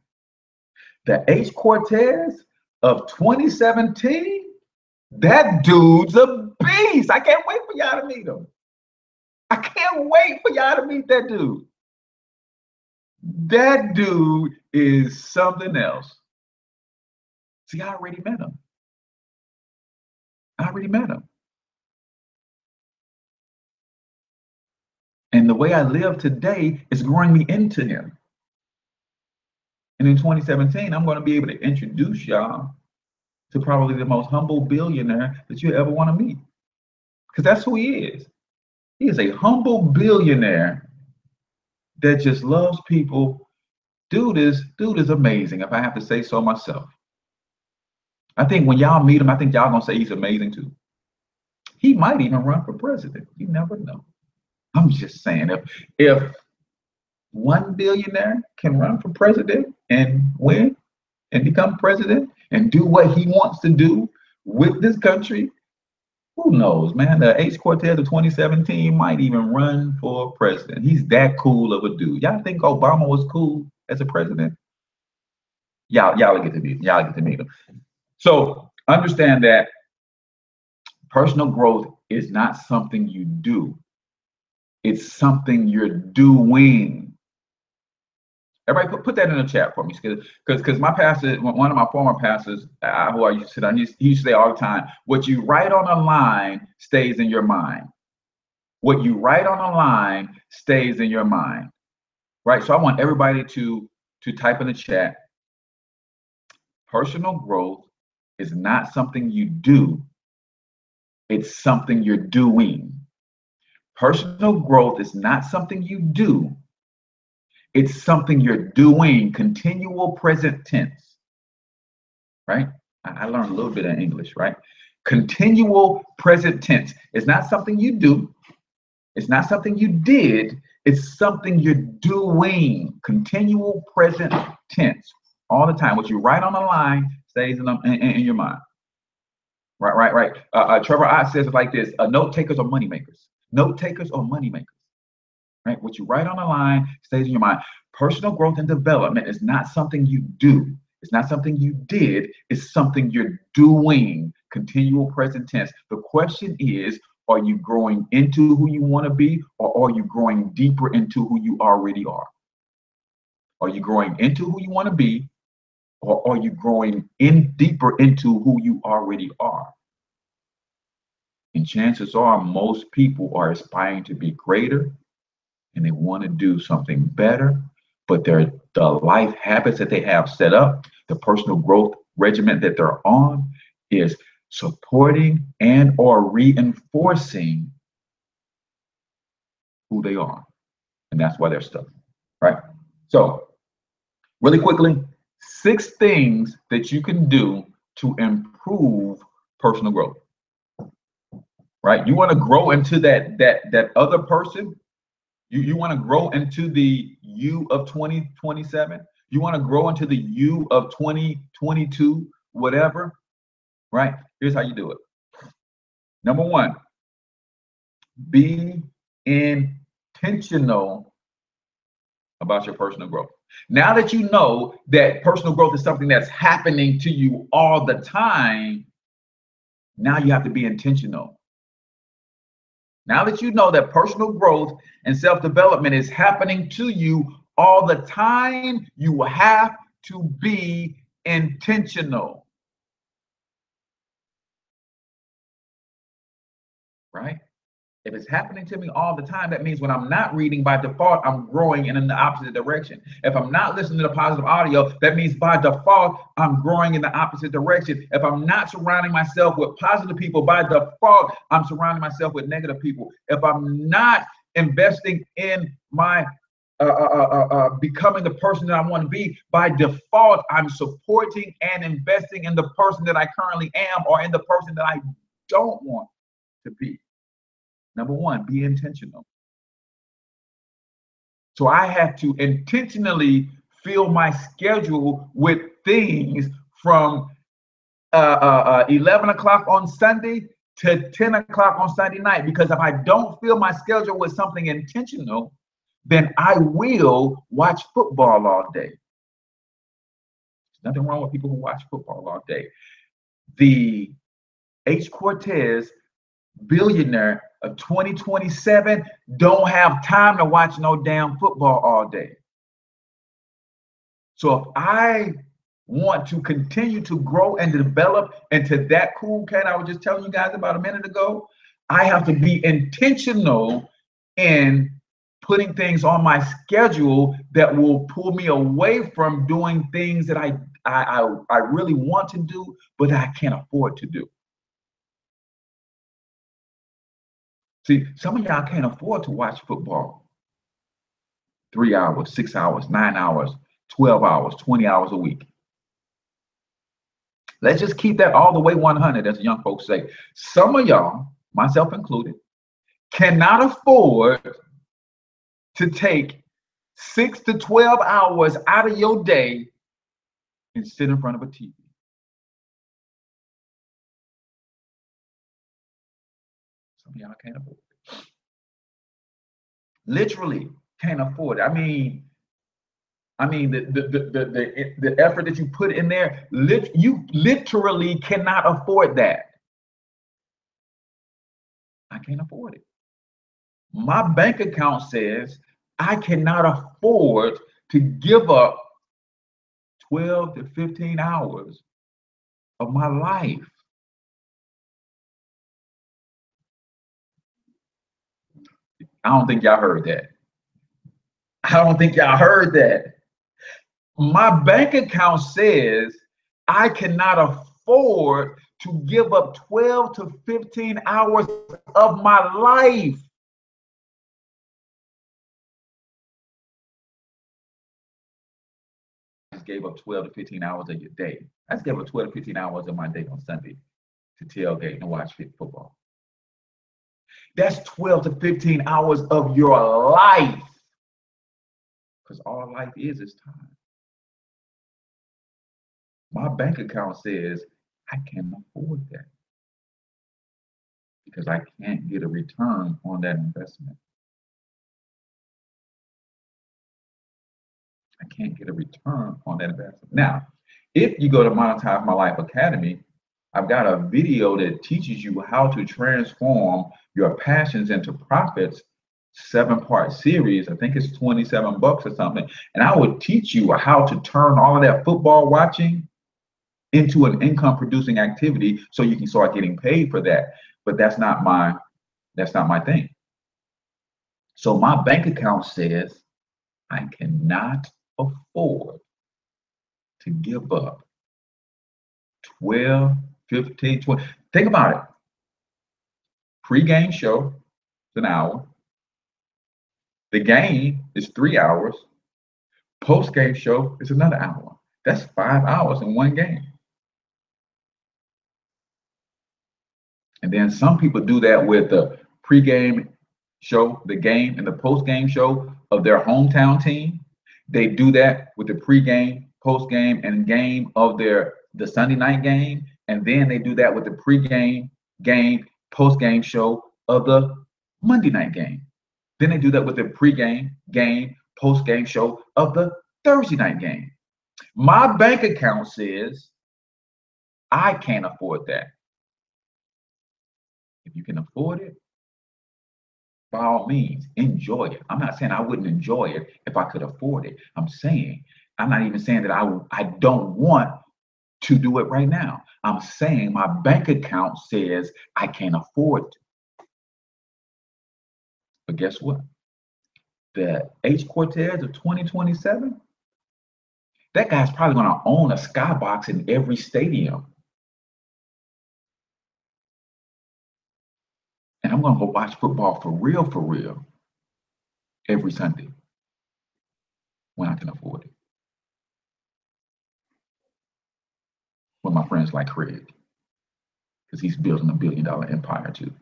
The H Cortez of 2017, that dude's a beast. I can't wait for y'all to meet him. I can't wait for y'all to meet that dude. That dude is something else. See, I already met him. I already met him. And the way I live today is growing me into him. And in 2017, I'm going to be able to introduce y'all to probably the most humble billionaire that you ever want to meet. Because that's who he is. He is a humble billionaire that just loves people. Dude is amazing, if I have to say so myself. I think when y'all meet him, I think y'all gonna say he's amazing too. He might even run for president. You never know. I'm just saying, if one billionaire can run for president and win and become president and do what he wants to do with this country Who knows, man? The H Cortez of 2017 might even run for president. He's that cool of a dude. Y'all think Obama was cool as a president? Y'all get to meet him. Y'all get to meet him. So understand that personal growth is not something you do. It's something you're doing. Everybody put that in the chat for me, because my pastor, one of my former pastors, who I used to sit on, he used to say all the time, what you write on a line stays in your mind. What you write on a line stays in your mind, right? So I want everybody to type in the chat, personal growth is not something you do, it's something you're doing. Personal growth is not something you do, it's something you're doing, continual present tense, right? I learned a little bit of English, right? Continual present tense. It's not something you do. It's not something you did. It's something you're doing. Continual present tense all the time. What you write on the line stays in your mind. Right. Trevor Ott says it like this: note takers or money makers. Note takers or money makers. Right? What you write on the line stays in your mind. Personal growth and development is not something you do. It's not something you did. It's something you're doing. Continual present tense. The question is, are you growing into who you want to be, or are you growing deeper into who you already are? Are you growing into who you want to be, or are you growing in deeper into who you already are? And chances are most people are aspiring to be greater, and they want to do something better, but the life habits that they have set up, the personal growth regimen that they're on, is supporting and or reinforcing who they are. And that's why they're stuck, right? So really quickly, 6 things that you can do to improve personal growth, right? You want to grow into that other person. You want to grow into the you of 2027. You want to grow into the you of 2022, whatever, right? Here's how you do it. Number 1, be intentional about your personal growth. Now that you know that personal growth is something that's happening to you all the time, now you have to be intentional. Now that you know that personal growth and self-development is happening to you all the time, you have to be intentional. Right? If it's happening to me all the time, that means when I'm not reading, by default, I'm growing in the opposite direction. If I'm not listening to the positive audio, that means by default, I'm growing in the opposite direction. If I'm not surrounding myself with positive people, by default, I'm surrounding myself with negative people. If I'm not investing in my becoming the person that I want to be, by default, I'm supporting and investing in the person that I currently am, or in the person that I don't want to be. Number 1, be intentional. So I have to intentionally fill my schedule with things from 11 o'clock on Sunday to 10 o'clock on Sunday night. Because if I don't fill my schedule with something intentional, then I will watch football all day. There's nothing wrong with people who watch football all day. The H Cortez billionaire of 2027 don't have time to watch no damn football all day. So if I want to continue to grow and develop into that cool cat I was just telling you guys about a minute ago, I have to be intentional in putting things on my schedule that will pull me away from doing things that I really want to do, but I can't afford to do. See, some of y'all can't afford to watch football 3 hours, 6 hours, 9 hours, 12 hours, 20 hours a week. Let's just keep that all the way 100, as young folks say. Some of y'all, myself included, cannot afford to take 6 to 12 hours out of your day and sit in front of a TV. Y'all can't afford it. Literally can't afford it. I mean, the effort that you put in there, you literally cannot afford that. I can't afford it. My bank account says I cannot afford to give up 12 to 15 hours of my life. I don't think y'all heard that. I don't think y'all heard that. My bank account says I cannot afford to give up 12 to 15 hours of my life. I just gave up 12 to 15 hours of your day. I just gave up 12 to 15 hours of my day on Sunday to tailgate and watch football. That's 12 to 15 hours of your life. Because all life is time. My bank account says I can't afford that because I can't get a return on that investment. I can't get a return on that investment. Now, if you go to Monetize My Life Academy, I've got a video that teaches you how to transform your passions into profits, 7-part series. I think it's $27 or something. And I would teach you how to turn all of that football watching into an income producing activity so you can start getting paid for that. But that's not my thing. So my bank account says I cannot afford to give up 12, 15, 20. Think about it. Pre-game show is an hour. The game is 3 hours. Post-game show is another hour. That's 5 hours in one game. And then some people do that with the pre-game show, the game, and the post-game show of their hometown team. They do that with the pre-game, post-game, and game of the Sunday night game. And then they do that with the pre-game, game, post-game show of the Monday night game. Then they do that with the pre-game, game, post-game show of the Thursday night game. My bank account says I can't afford that. If you can afford it, by all means, enjoy it. I'm not saying I wouldn't enjoy it if I could afford it. I'm not even saying that I don't want to do it right now. I'm saying my bank account says I can't afford it. But guess what? The H Cortez of 2027, that guy's probably going to own a skybox in every stadium. And I'm going to go watch football for real, every Sunday when I can afford it. With my friends like Craig, because he's building $1 billion empire too.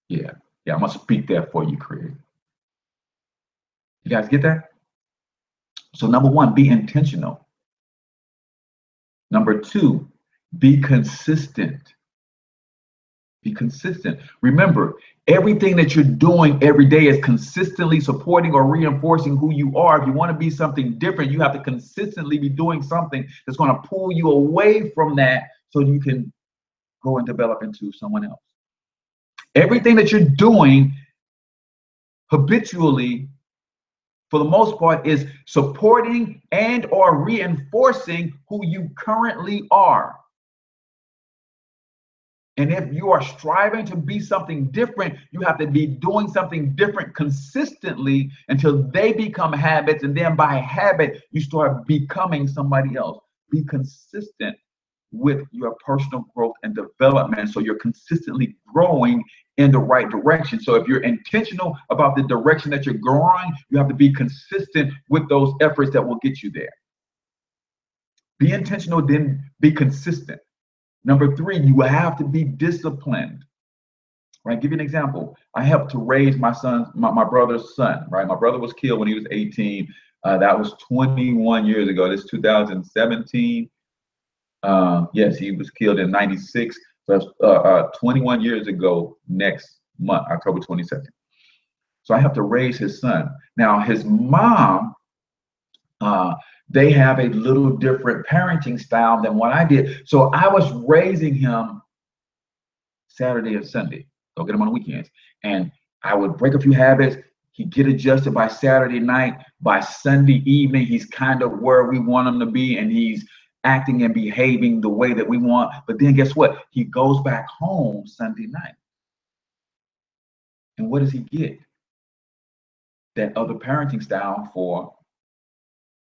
Yeah, I'm going to speak that for you, Craig. You guys get that? So number one, be intentional. Number two, be consistent. Be consistent. Remember, everything that you're doing every day is consistently supporting or reinforcing who you are. If you want to be something different, you have to consistently be doing something that's going to pull you away from that so you can go and develop into someone else. Everything that you're doing habitually, for the most part, is supporting and or reinforcing who you currently are. And if you are striving to be something different, you have to be doing something different consistently until they become habits. And then by habit, you start becoming somebody else. Be consistent with your personal growth and development so you're consistently growing in the right direction. So if you're intentional about the direction that you're growing, you have to be consistent with those efforts that will get you there. Be intentional, then be consistent. Number three, you have to be disciplined. Right? Give you an example. I helped to raise my brother's son. Right? My brother was killed when he was 18. That was 21 years ago. This is 2017. Yes, he was killed in 96. So that's 21 years ago next month, October 22nd. So I have to raise his son. Now his mom, they have a little different parenting style than what I did. So I was raising him Saturday and Sunday. Don't get him on the weekends. And I would break a few habits. He'd get adjusted by Saturday night. By Sunday evening, he's kind of where we want him to be, and he's acting and behaving the way that we want. But then guess what? He goes back home Sunday night. And what does he get? That other parenting style for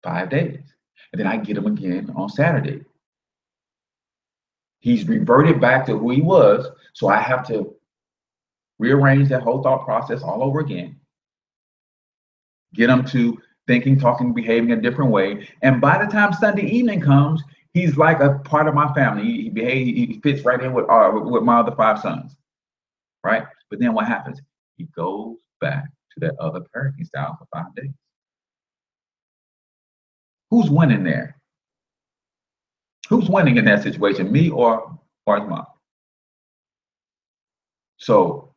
5 days. And then I get him again on Saturday. He's reverted back to who he was. So I have to rearrange that whole thought process all over again. Get him to thinking, talking, behaving a different way. And by the time Sunday evening comes, he's like a part of my family. He fits right in with my other 5 sons, right? But then what happens? He goes back to that other parenting style for 5 days. Who's winning there? Who's winning in that situation, me or his mom? So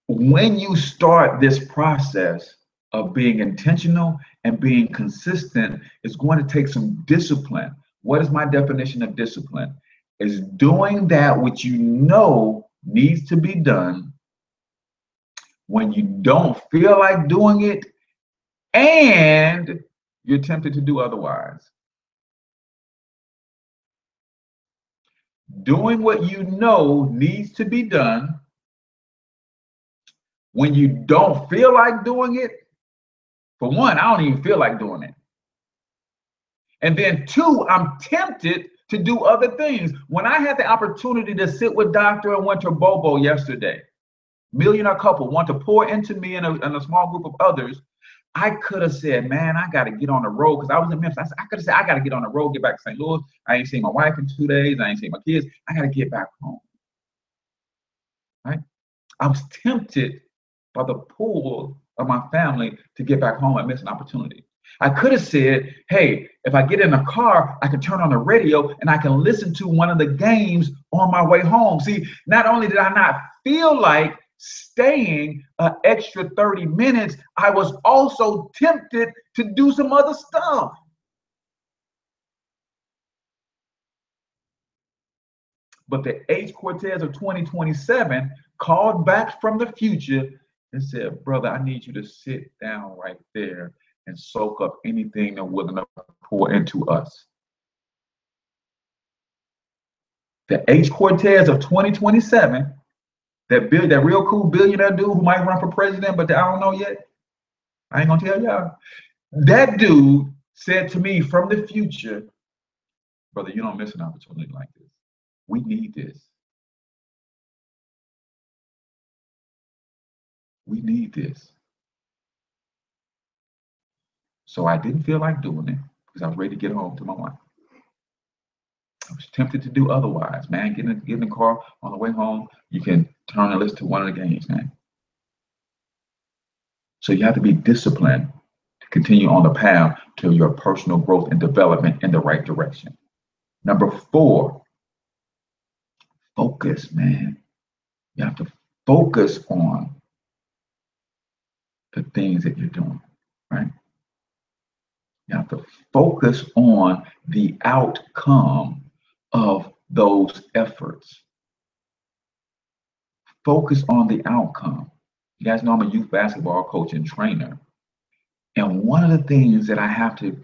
when you start this process of being intentional and being consistent, it's going to take some discipline. What is my definition of discipline? Is doing that which you know needs to be done when you don't feel like doing it and you're tempted to do otherwise. Doing what you know needs to be done when you don't feel like doing it. For one, I don't even feel like doing it. And then 2, I'm tempted to do other things. When I had the opportunity to sit with Dr. and Winter Bobo yesterday, millionaire couple want to pour into me and a small group of others, I could have said, man, I got to get on the road, because I was in Memphis. I could have said, I got to get on the road, get back to St. Louis. I ain't seen my wife in 2 days. I ain't seen my kids. I got to get back home. Right? I was tempted by the pull of my family to get back home and miss an opportunity. I could have said, hey, if I get in a car, I can turn on the radio and I can listen to one of the games on my way home. See, not only did I not feel like staying an extra 30 minutes, I was also tempted to do some other stuff. But the H Cortez of 2027 called back from the future and said, brother, I need you to sit down right there and soak up anything they're willing to pour into us. The H Cortez of 2027, that real cool billionaire dude who might run for president, but I don't know yet. I ain't gonna tell y'all. That dude said to me from the future, brother, you don't miss an opportunity like this. We need this. We need this. So I didn't feel like doing it because I was ready to get home to my wife. I was tempted to do otherwise, man. Get in the car on the way home. You can turn and listen to one of the games, man. So you have to be disciplined to continue on the path to your personal growth and development in the right direction. Number 4, focus, man. You have to focus on the things that you're doing, right? You have to focus on the outcome of those efforts. Focus on the outcome. You guys know I'm a youth basketball coach and trainer. And one of the things that I have to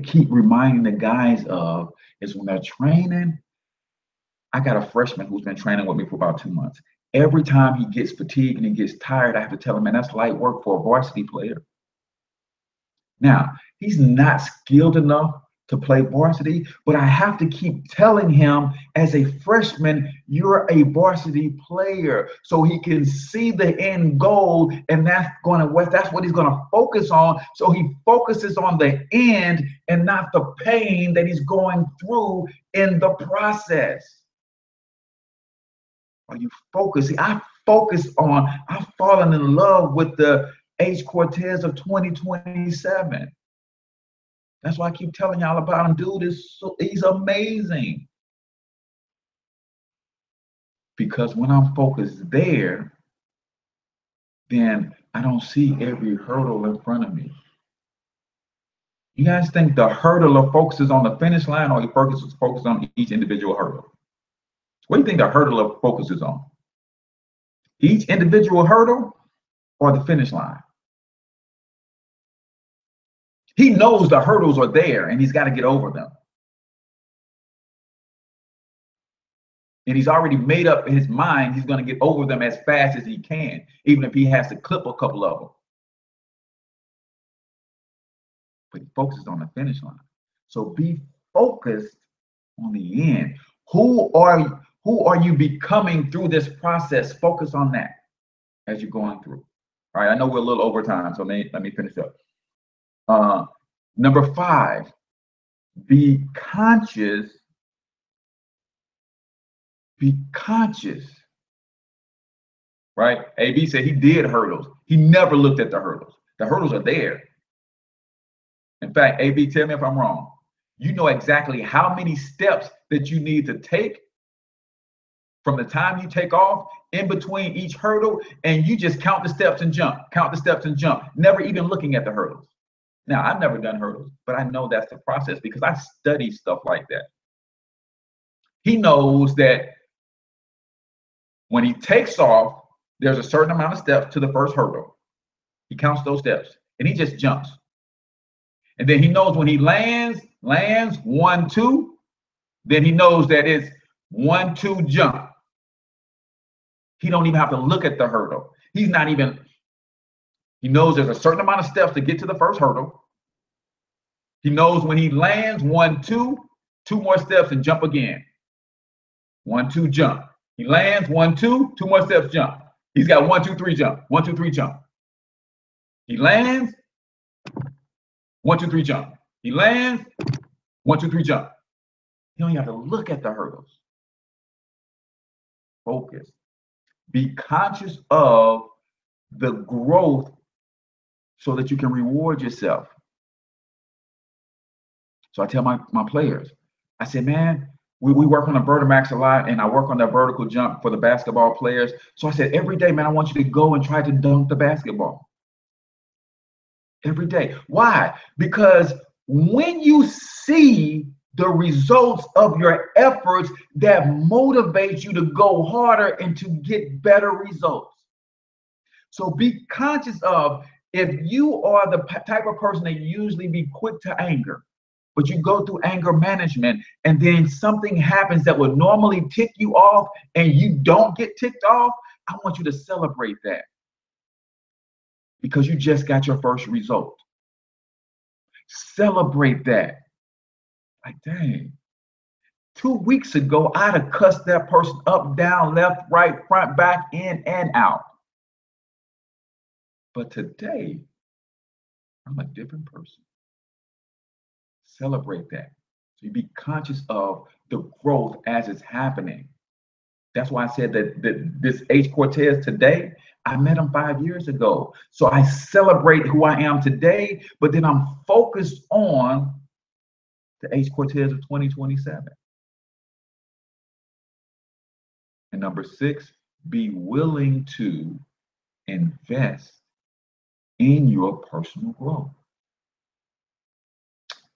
keep reminding the guys of is when they're training. I got a freshman who's been training with me for about 2 months. Every time he gets fatigued and he gets tired, I have to tell him, man, that's light work for a varsity player. Now, he's not skilled enough to play varsity, but I have to keep telling him as a freshman, you're a varsity player, so he can see the end goal, and that's what he's gonna focus on. So he focuses on the end and not the pain that he's going through in the process. Are you focusing? I've fallen in love with the H Cortez of 2027. That's why I keep telling y'all about him. Dude, he's amazing. Because when I'm focused there, then I don't see every hurdle in front of me. You guys think the hurdler focuses on the finish line, or he focuses on each individual hurdle? What do you think the hurdler focuses on? Each individual hurdle or the finish line? He knows the hurdles are there and he's got to get over them. And he's already made up in his mind he's going to get over them as fast as he can, even if he has to clip a couple of them. But he focuses on the finish line. So be focused on the end. Who are you becoming through this process? Focus on that as you're going through. All right, I know we're a little over time, so let me finish up. Number 5, be conscious. Be conscious. Right? AB said he did hurdles. He never looked at the hurdles. The hurdles are there. In fact, AB, tell me if I'm wrong. You know exactly how many steps that you need to take from the time you take off in between each hurdle, and you just count the steps and jump, never even looking at the hurdles. Now, I've never done hurdles, but I know that's the process because I study stuff like that. He knows that when he takes off, there's a certain amount of steps to the first hurdle. He counts those steps and he just jumps. And then he knows when he lands 1, 2, then he knows that it's 1, 2, jump. He don't even have to look at the hurdle. He knows there's a certain amount of steps to get to the first hurdle. He knows when he lands 1, 2, 2 more steps and jump again. 1, 2, jump. He lands 1, 2, 2 more steps, jump. He's got 1, 2, 3, jump. 1, 2, 3, jump. He lands 1, 2, 3, jump. He lands 1, 2, 3, jump. You don't even have to look at the hurdles. Focus. Be conscious of the growth so that you can reward yourself. So I tell my players, I said, man, we work on the Vertimax a lot, and I work on that vertical jump for the basketball players. So I said, every day, man, I want you to go and try to dunk the basketball. Every day. Why? Because when you see the results of your efforts, that motivates you to go harder and to get better results. So be conscious of, if you are the type of person that usually be quick to anger, but you go through anger management and then something happens that would normally tick you off and you don't get ticked off, I want you to celebrate that because you just got your first result. Celebrate that. Like, dang, 2 weeks ago, I'd have cussed that person up, down, left, right, front, back, in, and out. But today, I'm a different person. Celebrate that. So you be conscious of the growth as it's happening. That's why I said that this H Cortez today, I met him 5 years ago. So I celebrate who I am today, but then I'm focused on the H Cortez of 2027. And number 6, be willing to invest in your personal growth.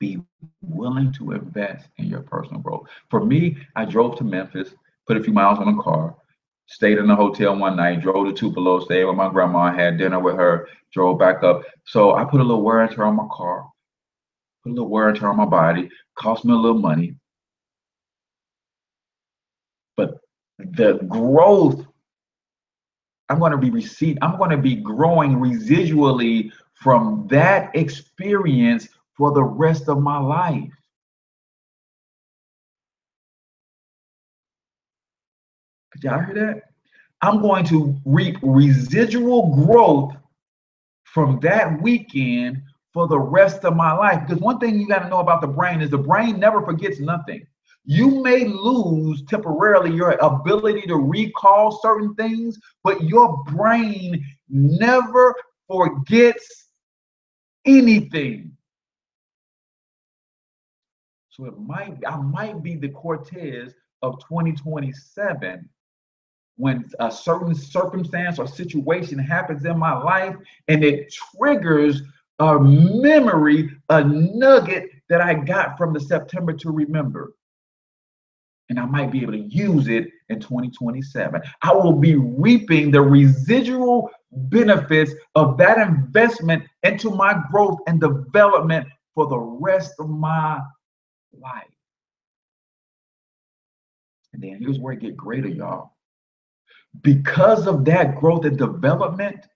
Be willing to invest in your personal growth. For me, I drove to Memphis, put a few miles on the car, stayed in a hotel one night, drove to Tupelo, stayed with my grandma, had dinner with her, drove back up. So I put a little wear and tear on my car, put a little wear and tear on my body, cost me a little money. But the growth, I'm going to be growing residually from that experience for the rest of my life. Did y'all hear that? I'm going to reap residual growth from that weekend for the rest of my life. Because one thing you got to know about the brain is the brain never forgets nothing. You may lose temporarily your ability to recall certain things, but your brain never forgets anything. So I might be the Cortez of 2027, when a certain circumstance or situation happens in my life and it triggers a memory, a nugget that I got from the September to remember. And I might be able to use it in 2027. I will be reaping the residual benefits of that investment into my growth and development for the rest of my life. And then here's where it gets greater, y'all. Because of that growth and development,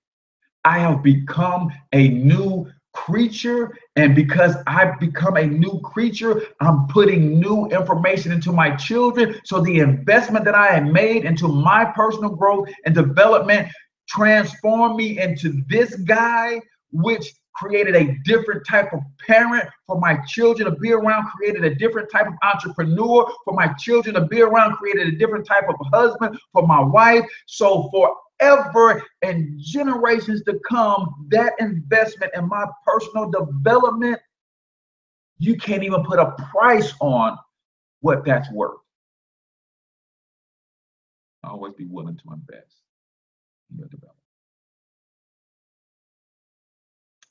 I have become a new creature. And because I've become a new creature, I'm putting new information into my children. So the investment that I had made into my personal growth and development transformed me into this guy, which created a different type of parent for my children to be around, created a different type of entrepreneur for my children to be around, created a different type of husband for my wife. So forever and generations to come, that investment in my personal development, you can't even put a price on what that's worth. Always be willing to invest in your development.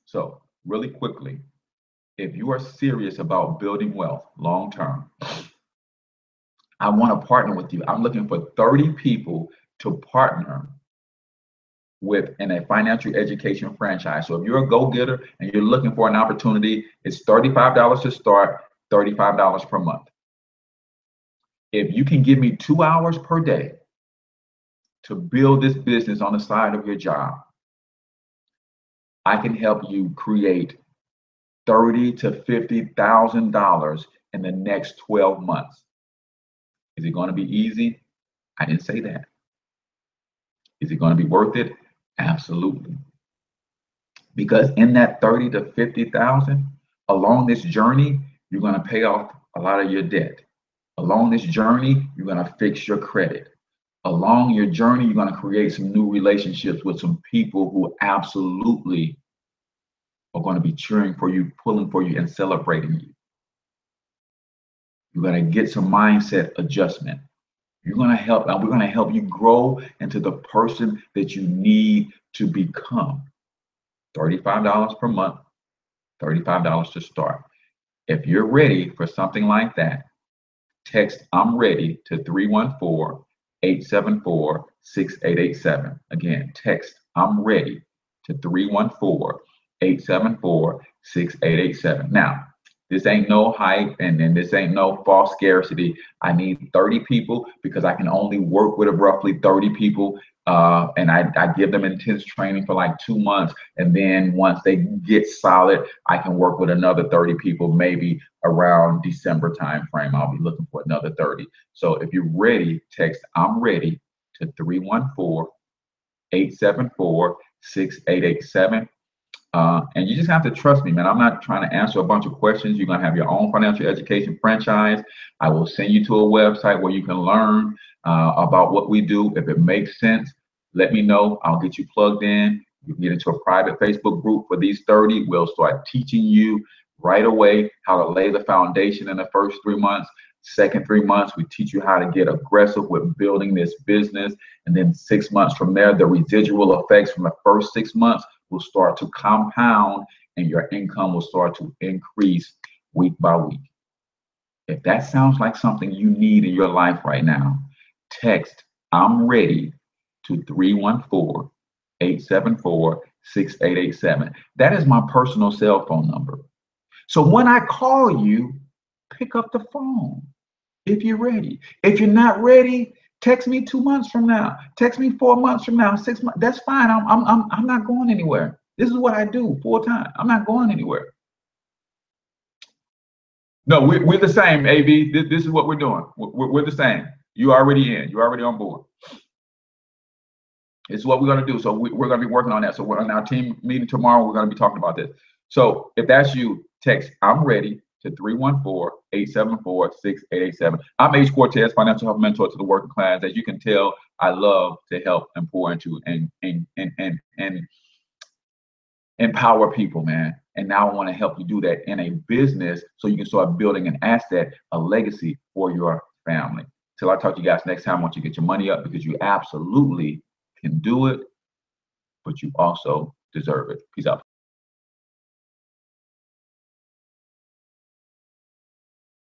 So really quickly, if you are serious about building wealth long term, I want to partner with you. I'm looking for 30 people to partner with in a financial education franchise. So if you're a go-getter and you're looking for an opportunity, it's $35 to start, $35 per month. If you can give me 2 hours per day to build this business on the side of your job, I can help you create $30,000 to $50,000 in the next 12 months. Is it going to be easy? I didn't say that. Is it going to be worth it? Absolutely. Because in that 30 to 50,000, along this journey, you're going to pay off a lot of your debt. Along this journey, you're going to fix your credit. Along your journey, you're going to create some new relationships with some people who absolutely are going to be cheering for you, pulling for you, and celebrating you. You're going to get some mindset adjustment. You're going to help, and we're going to help you grow into the person that you need to become. $35 per month, $35 to start. If you're ready for something like that, text "I'm ready" to 314-874-6887. Again, text "I'm ready" to 314-874-6887. Now, this ain't no hype, and then this ain't no false scarcity. I need 30 people because I can only work with roughly 30 people. And I give them intense training for like 2 months. And then once they get solid, I can work with another 30 people, maybe around December timeframe. I'll be looking for another 30. So if you're ready, text "I'm ready" to 314-874-6887. And you just have to trust me, man. I'm not trying to answer a bunch of questions. You're going to have your own financial education franchise. I will send you to a website where you can learn about what we do. If it makes sense, let me know. I'll get you plugged in. You can get into a private Facebook group for these 30. We'll start teaching you right away how to lay the foundation in the first 3 months. Second 3 months, we teach you how to get aggressive with building this business. And then 6 months from there, the residual effects from the first 6 months will start to compound, and your income will start to increase week by week. If that sounds like something you need in your life right now, text "I'm ready" to 314-874-6887. That is my personal cell phone number. So when I call you, pick up the phone if you're ready. If you're not ready, text me 2 months from now. Text me 4 months from now. 6 months. That's fine. I'm not going anywhere. This is what I do full time. I'm not going anywhere. No, we're the same, AB. This is what we're doing. We're the same. You already in. You're already on board. It's what we're going to do. So we're going to be working on that. So we're on our team meeting tomorrow. We're going to be talking about this. So if that's you, text "I'm ready" to 314-874-6887. I'm H Cortez, financial health mentor to the working class. As you can tell, I love to help and pour into and empower people, man. And now I want to help you do that in a business so you can start building an asset, a legacy for your family. Till I talk to you guys next time, I want you to get your money up because you absolutely can do it, but you also deserve it. Peace out.